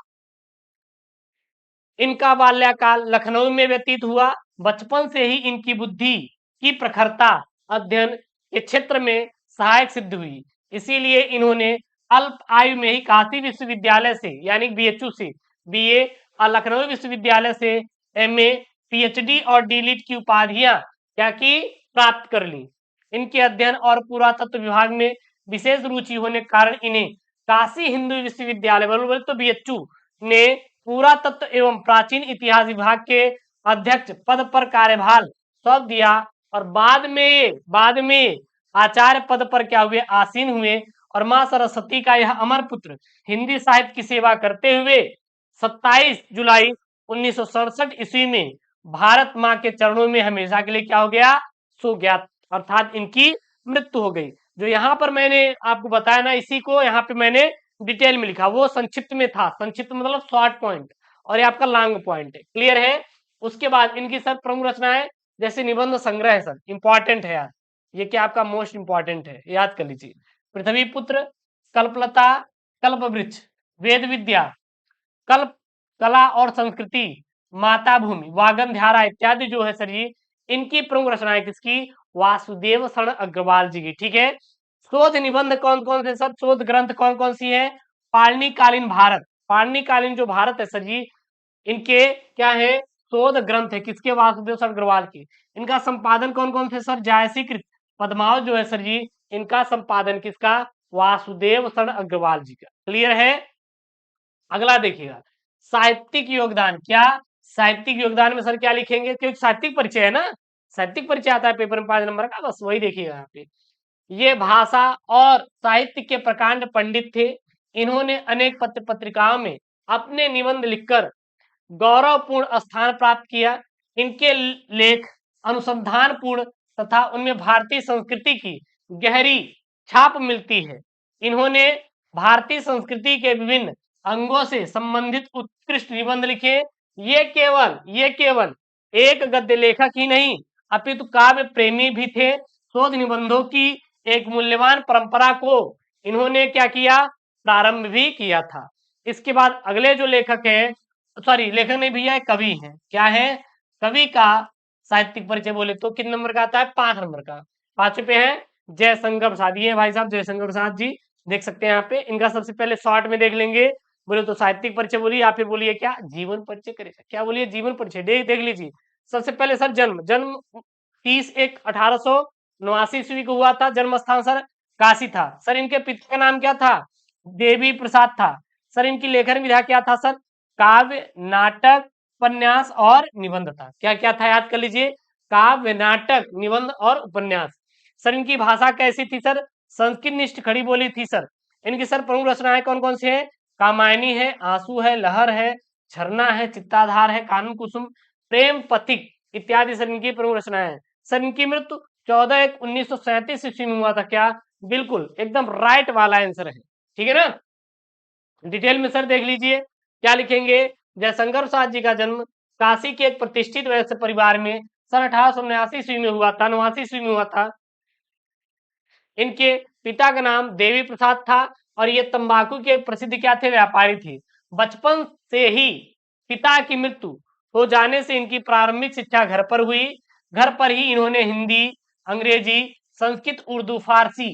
इनका बाल्यकाल लखनऊ में व्यतीत हुआ। बचपन से ही इनकी बुद्धि की प्रखरता अध्ययन के क्षेत्र में सहायक सिद्ध हुई। इसीलिए इन्होंने अल्प आयु में ही काशी विश्वविद्यालय से यानी बीएचयू से बीए और लखनऊ विश्वविद्यालय से एमए, पीएचडी और डी.लिट की उपाधियां क्या की, प्राप्त कर ली। इनके अध्ययन और पुरातत्व विभाग में विशेष रुचि होने के कारण इन्हें काशी हिंदू विश्वविद्यालय बोले तो बीएचयू ने पुरातत्व एवं प्राचीन इतिहास विभाग के अध्यक्ष पद पर कार्यभार सौंप दिया और बाद में आचार्य पद पर क्या हुए, आसीन हुए। और मां सरस्वती का यह अमर पुत्र हिंदी साहित्य की सेवा करते हुए 27 जुलाई 1967 ईस्वी में भारत मां के चरणों में हमेशा के लिए क्या हो गया, सो गया, अर्थात इनकी मृत्यु हो गई। जो यहाँ पर मैंने आपको बताया ना, इसी को यहाँ पे मैंने डिटेल में लिखा, वो संक्षिप्त में था। संक्षिप्त मतलब शॉर्ट पॉइंट, और ये आपका लॉन्ग पॉइंट है। क्लियर है। उसके बाद इनकी सर प्रमुख रचनाएं जैसे निबंध संग्रह है सर, इंपॉर्टेंट है यार, ये क्या आपका मोस्ट इंपॉर्टेंट है, याद कर लीजिए। पृथ्वी पुत्र, कल्पलता, कल्प वृक्ष, वेद विद्या, कल्प कला और संस्कृति, माता भूमि, वागन धारा इत्यादि जो है सर जी, इनकी प्रमुख रचनाएं किसकी, वासुदेव शरण अग्रवाल जी की। ठीक है। शोध निबंध कौन कौन से सर, शोध ग्रंथ कौन कौन सी है, पाणिकालीन भारत, पाणिकालीन जो भारत है सर जी, इनके क्या है, शोध ग्रंथ है किसके, वासुदेव शरण अग्रवाल की। इनका संपादन कौन कौन से सर, जायसीकृत पद्मावत जो है सर जी, इनका संपादन किसका, वासुदेव शरण अग्रवाल जी का। क्लियर है। अगला देखिएगा साहित्यिक योगदान। क्या साहित्यिक योगदान में सर क्या लिखेंगे, क्योंकि साहित्यिक परिचय है ना, साहित्यिक परिचय आता है पेपर में 5 नंबर का, बस वही देखिएगा यहाँ पे। ये भाषा और साहित्य के प्रकांड पंडित थे। इन्होंने अनेक पत्र पत्रिकाओं में अपने निबंध लिखकर गौरवपूर्ण स्थान प्राप्त किया। इनके लेख अनुसंधानपूर्ण तथा उनमें भारतीय संस्कृति की गहरी छाप मिलती है। इन्होंने भारतीय संस्कृति के विभिन्न अंगों से संबंधित उत्कृष्ट निबंध लिखे। ये केवल एक गद्य लेखक ही नहीं अपितु काव्य प्रेमी भी थे। शोध निबंधों की एक मूल्यवान परंपरा को इन्होंने क्या किया, प्रारंभ भी किया था। इसके बाद अगले जो लेखक है, सॉरी लेखक नहीं भैया, कवि है। क्या है, कवि का साहित्यिक परिचय बोले तो कितने नंबर का आता है, 5 नंबर का। 5 पे है जयशंकर प्रसाद, ये भाई साहब जयशंकर प्रसाद जी, देख सकते हैं यहाँ पे। इनका सबसे पहले शॉर्ट में देख लेंगे, बोले तो साहित्यिक परिचय बोलिए या फिर बोलिए क्या, जीवन परिचय करेगा, क्या बोलिए, जीवन परिचय। देख लीजिए। सबसे पहले सर जन्म 30/1/1889 ईस्वी को हुआ था। जन्म स्थान सर काशी था। सर इनके पिता का नाम क्या था, देवी प्रसाद था। सर इनकी लेखन विधा क्या था सर, काव्य, नाटक, उपन्यास और निबंध था। क्या क्या था, याद कर लीजिए, काव्य, नाटक, निबंध और उपन्यास। सर इनकी भाषा कैसी थी सर, संस्कृत निष्ठ खड़ी बोली थी सर। इनकी सर प्रमुख रचनाएं कौन कौन सी है, कामायनी है, आंसू है, लहर है, झरना है, चित्ताधार है, कानन कुसुम, प्रेम पथिक इत्यादि सर इनकी प्रमुख रचनाएं हैं। सर इनकी मृत्यु 14/1/1937 ईस्वी में हुआ था। क्या? बिल्कुल एकदम राइट वाला आंसर है। ठीक है ना? डिटेल में सर देख लीजिए क्या लिखेंगे। जयशंकर प्रसाद जी का जन्म काशी के एक प्रतिष्ठित वैश्य परिवार में सन 1879 ईस्वी में हुआ था, 89 ईस्वी में हुआ था। इनके पिता का नाम देवी प्रसाद था और ये तंबाकू के प्रसिद्ध क्या थे? व्यापारी थे। बचपन से ही पिता की मृत्यु हो जाने से इनकी प्रारंभिक शिक्षा घर पर हुई। घर पर ही इन्होंने हिंदी, अंग्रेजी, संस्कृत, उर्दू, फारसी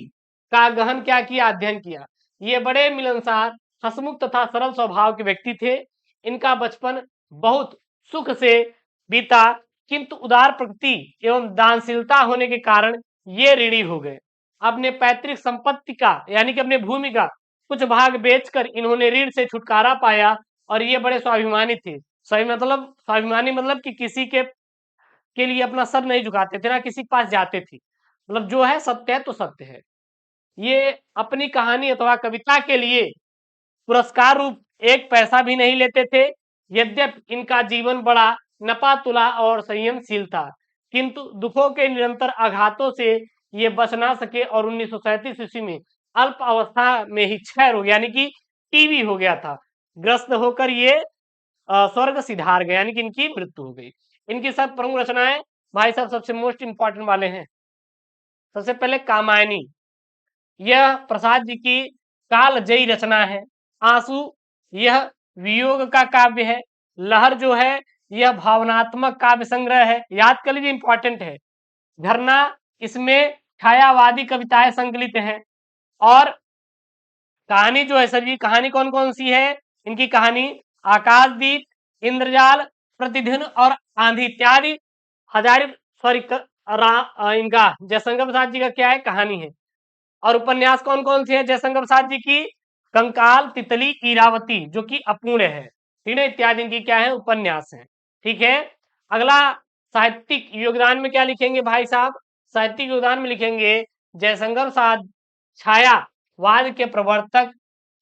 का गहन क्या किया? अध्ययन किया। ये बड़े मिलनसार, हंसमुख तथा सरल स्वभाव के व्यक्ति थे। इनका बचपन बहुत सुख से बीता, किंतु उदार प्रकृति एवं दानशीलता होने के कारण ये ऋणी हो गए। अपने पैतृक संपत्ति का यानी कि अपने भूमि का कुछ भाग बेचकर इन्होंने ऋण से छुटकारा पाया और ये बड़े स्वाभिमानी थे। स्वाभिमानी मतलब कि किसी के लिए अपना सर नहीं झुकाते थे, ना किसी के पास जाते थे। मतलब जो है सत्य है तो सत्य है। ये अपनी कहानी अथवा कविता के लिए पुरस्कार रूप एक पैसा भी नहीं लेते थे। यद्यपि इनका जीवन बड़ा नपा तुला और संयमशील था, किंतु दुखों के निरंतर आघातों से ये बच ना सके और 1937 ईस्वी में अल्प अवस्था में ही क्षय रोग यानी कि टीबी हो गया था, ग्रस्त होकर ये स्वर्ग सिधार गए, यानी कि इनकी मृत्यु हो गई। इनकी सब प्रमुख रचनाएं भाई साहब सबसे मोस्ट इंपॉर्टेंट वाले हैं। सबसे पहले कामायनी, यह प्रसाद जी की कालजयी रचना है। आंसू, यह वियोग का काव्य है। लहर जो है यह भावनात्मक काव्य संग्रह है, याद कर लीजिए इंपॉर्टेंट है। झरना, इसमें छायावादी कविताएं संकलित हैं। और कहानी जो है सर जी, कहानी कौन कौन सी है? इनकी कहानी आकाशदीप, इंद्रजाल, प्रतिदिन और आंधी इत्यादि हजारी सॉरी इनका जयशंकर प्रसाद जी का क्या है? कहानी है। और उपन्यास कौन कौन सी है जयशंकर प्रसाद जी की? कंकाल, तितली, इरावती जो कि अपूर्ण है, ठीक है, इत्यादि इनकी क्या है? उपन्यास है। ठीक है। अगला साहित्यिक योगदान में क्या लिखेंगे भाई साहब? साहित्यिक योगदान में लिखेंगे जयशंकर प्रसाद छायावाद के प्रवर्तक,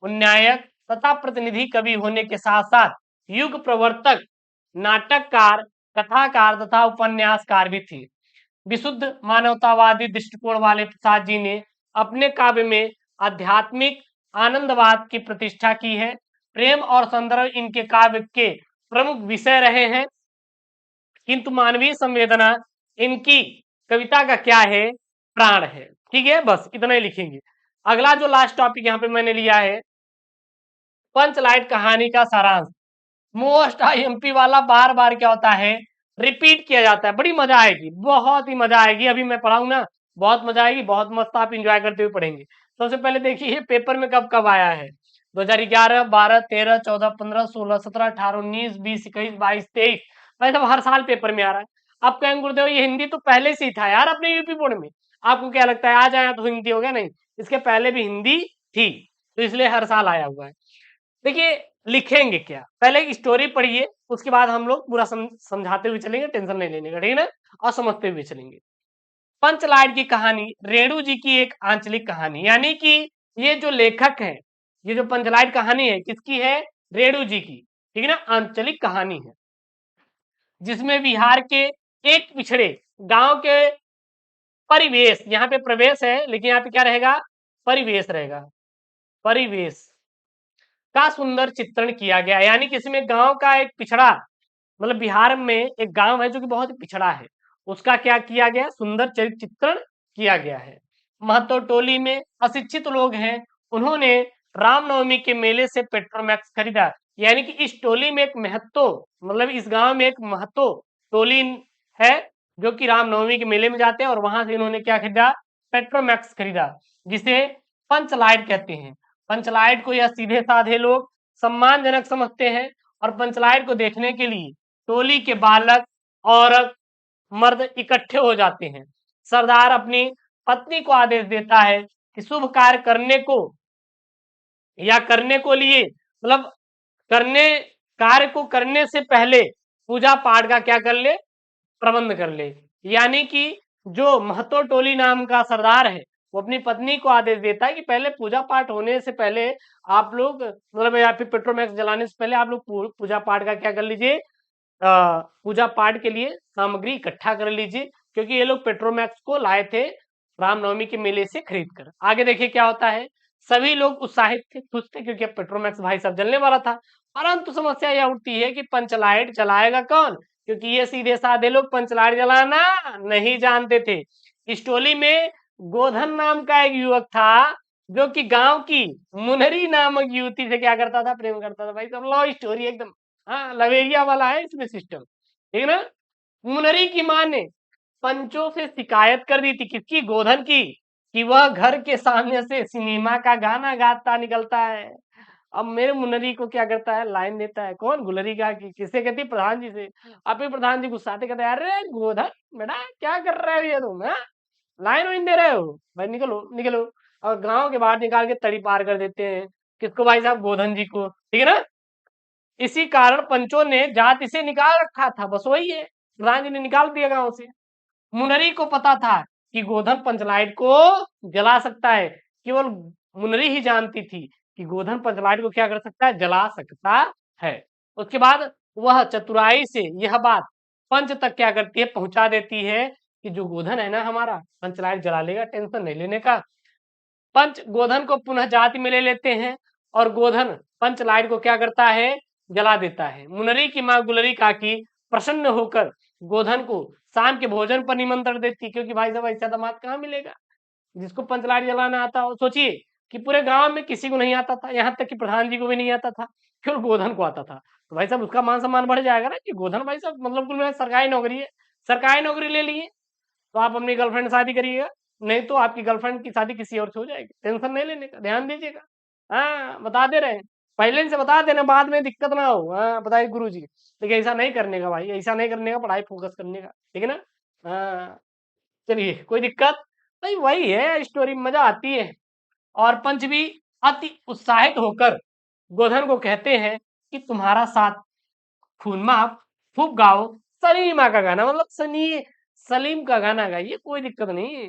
उन्नायक तथा प्रतिनिधि कवि होने के साथ साथ युग प्रवर्तक, नाटककार, कथाकार तथा उपन्यासकार भी थे। विशुद्ध मानवतावादी दृष्टिकोण वाले प्रसाद जी ने अपने काव्य में आध्यात्मिक आनंदवाद की प्रतिष्ठा की है। प्रेम और संदर्भ इनके काव्य के प्रमुख विषय रहे हैं, किंतु मानवीय संवेदना इनकी कविता का क्या है? प्राण है। ठीक है, बस इतना ही लिखेंगे। अगला जो लास्ट टॉपिक यहाँ पे मैंने लिया है, पंचलाइट कहानी का सारांश। मोस्ट आईएमपी वाला बार बार क्या होता है? रिपीट किया जाता है। बड़ी मजा आएगी, बहुत ही मजा आएगी। अभी मैं पढ़ाऊंगा ना, बहुत मजा आएगी, बहुत मस्त, आप इंजॉय करते हुए पढ़ेंगे। सबसे पहले देखिए पेपर में कब कब आया है। 2011, 12, 13, 14, 15, 16, 17, 18, 19, 20, 21, 22, 23। भाई साहब हर साल पेपर में आ रहा है। आप कहेंगे गुरुदेव ये हिंदी तो पहले से ही था यार अपने यूपी बोर्ड में, आपको क्या लगता है आज आया तो हिंदी हो गया? नहीं, इसके पहले भी हिंदी थी, तो इसलिए हर साल आया हुआ है। देखिए लिखेंगे क्या, पहले एक स्टोरी पढ़िए, उसके बाद हम लोग पूरा समझाते हुए चलेंगे, टेंशन नहीं लेने का, ठीक है ना, और समझते हुए चलेंगे। पंचलाइट की कहानी रेणु जी की एक आंचलिक कहानी, यानी कि ये जो लेखक है, ये जो पंचलाइट कहानी है किसकी है? रेणु जी की, ठीक है ना, आंचलिक कहानी है, जिसमें बिहार के एक पिछड़े गांव के परिवेश, यहाँ पे प्रवेश है लेकिन यहाँ पे क्या रहेगा? परिवेश रहेगा, परिवेश का सुंदर चित्रण किया गया। यानी कि इसमें गांव का एक पिछड़ा, मतलब बिहार में एक गांव है जो कि बहुत पिछड़ा है, उसका क्या किया गया? सुंदर चित्रण किया गया है। महतो टोली में अशिक्षित लोग हैं, उन्होंने रामनवमी के मेले से पेट्रोमैक्स खरीदा। यानी कि इस टोली में एक महतो, मतलब इस गांव में एक महतो टोली है जो कि रामनवमी के मेले में जाते हैं और वहां से इन्होंने क्या खरीदा? पेट्रोमैक्स खरीदा, जिसे पंचलाइट कहते हैं। पंचलाइट को यह सीधे साधे लोग सम्मानजनक समझते हैं और पंचलाइट को देखने के लिए टोली के बालक, औरत, मर्द इकट्ठे हो जाते हैं। सरदार अपनी पत्नी को आदेश देता है कि शुभ कार्य करने को या करने को लिए, मतलब करने कार्य को करने से पहले पूजा पाठ का क्या कर ले? प्रबंध कर ले। यानी कि जो महतो टोली नाम का सरदार है वो अपनी पत्नी को आदेश देता है कि पहले पूजा पाठ होने से पहले आप लोग, मतलब या फिर पेट्रोमैक्स जलाने से पहले आप लोग पूजा पाठ का क्या कर लीजिए, पूजा पाठ के लिए सामग्री इकट्ठा कर लीजिए, क्योंकि ये लोग पेट्रोमैक्स को लाए थे रामनवमी के मेले से खरीद कर। आगे देखिए क्या होता है। सभी लोग उत्साहित थे, खुश थे, क्योंकि अब पेट्रोमैक्स भाई साहब जलने वाला था। परंतु समस्या यह उठती है कि पंचलाइट जलाएगा कौन, क्योंकि ये सीधे साधे लोग पंचलाइट जलाना नहीं जानते थे। इस टोली में गोधन नाम का एक युवक था, जो कि गांव की मुनहरी नामक युवती से क्या करता था, प्रेम करता था। भाई सब लव स्टोरी एकदम, हाँ लवेरिया वाला है इसमें सिस्टम, ठीक है ना। मुनहरी की मां ने पंचों से शिकायत कर दी थी, किसकी, गोधन की, कि वह घर के सामने से सिनेमा का गाना गाता निकलता है। अब मेरे मुनरी को क्या करता है, लाइन देता है, कौन, गुलरी का, कि किससे कहती, प्रधान जी से। अब प्रधान जी गुस्साते कहते हैं, अरे गोधन बेटा क्या कर रहे हो ये तुम, हाँ? लाइन वाइन दे रहे हो, भाई निकलो निकलो। और गांव के बाहर निकाल के तड़ी पार कर देते हैं, किसको भाई साहब, गोधन जी को, ठीक है ना। इसी कारण पंचों ने जाति से निकाल रखा था, बस वही है, प्रधान जी ने निकाल दिया गांव से। मुनरी को पता था कि गोधन पंचलाइट को जला सकता है, केवल मुनरी ही जानती थी कि गोधन पंचलाइट को क्या कर सकता है, जला सकता है। उसके बाद वह चतुराई से यह बात पंच तक क्या करती है, पहुंचा देती है कि जो गोधन है ना हमारा, पंचलाइट जला लेगा, टेंशन नहीं लेने का। पंच गोधन को पुनः जाति में ले लेते हैं, और गोधन पंचलाइट को क्या करता है, जला देता है। मुनरी की मां गुलरी काकी प्रसन्न होकर गोधन को शाम के भोजन पर निमंत्रण देती, क्योंकि भाई साहब ऐसा दामाद कहाँ मिलेगा जिसको पंचलाइट जलाना आता हो। सोचिए कि पूरे गांव में किसी को नहीं आता था, यहाँ तक कि प्रधान जी को भी नहीं आता था, केवल गोधन को आता था। तो भाई साहब उसका मान सम्मान बढ़ जाएगा ना, कि गोधन भाई साहब मतलब कुल में सरकारी नौकरी है, सरकारी नौकरी ले लिए, तो आप अपनी गर्लफ्रेंड से शादी करिएगा, नहीं तो आपकी गर्लफ्रेंड की शादी किसी और से हो जाएगी। टेंशन नहीं लेने का, ध्यान दीजिएगा। हाँ बता दे रहे हैं, पहले से बता देना, बाद में दिक्कत ना हो। हाँ बताइए गुरु जी, लेकिन ऐसा नहीं करने का भाई, ऐसा नहीं करने का, पढ़ाई फोकस करने का, ठीक है ना। हाँ चलिए कोई दिक्कत नहीं, वही है स्टोरी, मजा आती है। और पंच भी अति उत्साहित होकर गोधन को कहते हैं कि तुम्हारा साथ खून माफ, खूब गाओ सलीमा का गाना, मतलब सनी सलीम का गाना गाइए, कोई दिक्कत नहीं।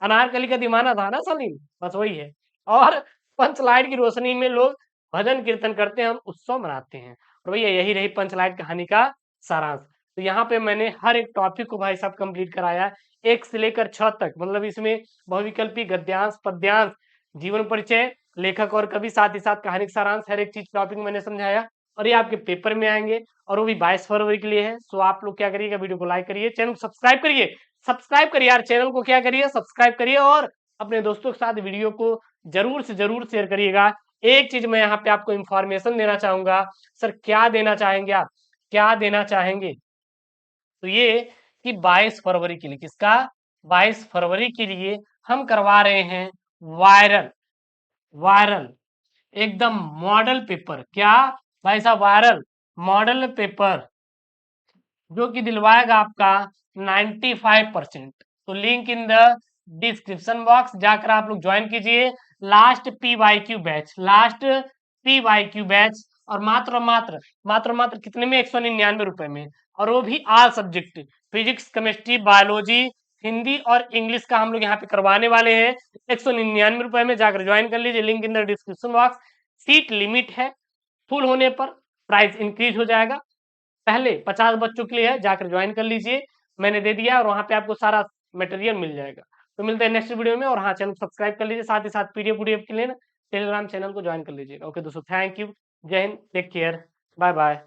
अनारकली का दीवाना था ना सलीम, बस वही है। और पंचलाइट की रोशनी में लोग भजन कीर्तन करते हैं और उत्सव मनाते हैं। और भैया यही रही पंचलाइट कहानी का सारांश। तो यहाँ पे मैंने हर एक टॉपिक को भाई साहब कंप्लीट कराया, 1 से लेकर 6 तक, मतलब इसमें बहुविकल्पी, गद्यांश, पद्यांश, जीवन परिचय, लेखक और कवि, साथ ही साथ कहानी का सारांश, हर एक चीज टॉपिक मैंने समझाया। और ये आपके पेपर में आएंगे, और वो भी 22 फरवरी के लिए है। सो आप लोग क्या करिएगा, वीडियो को लाइक करिए, चैनल को सब्सक्राइब करिए, सब्सक्राइब करिए यार, चैनल को क्या करिए, सब्सक्राइब करिए, और अपने दोस्तों के साथ वीडियो को जरूर से जरूर शेयर करिएगा। एक चीज मैं यहाँ पे आपको इंफॉर्मेशन देना चाहूंगा। सर क्या देना चाहेंगे आप, क्या देना चाहेंगे, तो ये कि 22 फरवरी के लिए, किसका, 22 फरवरी के लिए हम करवा रहे हैं वायरल, वायरल एकदम मॉडल पेपर। क्या भाई साहब, वायरल मॉडल पेपर, जो कि दिलवाएगा आपका 95%। तो link in the description box, जाकर आप लोग ज्वाइन कीजिए। Last PYQ batch, last PYQ batch, और मात्र कितने में, 199 रुपए में, और वो भी all subject, physics, chemistry, biology, Hindi और इंग्लिश का हम लोग यहाँ पे करवाने वाले हैं 199 रुपए में। जाकर ज्वाइन कर लीजिए, link in the description box. Seat limit है, फुल होने पर प्राइस इंक्रीज हो जाएगा। पहले 50 बच्चों के लिए है, जाकर ज्वाइन कर लीजिए, मैंने दे दिया, और वहां पे आपको सारा मटेरियल मिल जाएगा। तो मिलते हैं नेक्स्ट वीडियो में, और हाँ चैनल सब्सक्राइब कर लीजिए, साथ ही साथ PDF के लिए ना टेलीग्राम चैनल को ज्वाइन कर लीजिएगा। ओके दोस्तों, थैंक यू, जय हिंद, टेक केयर, बाय बाय।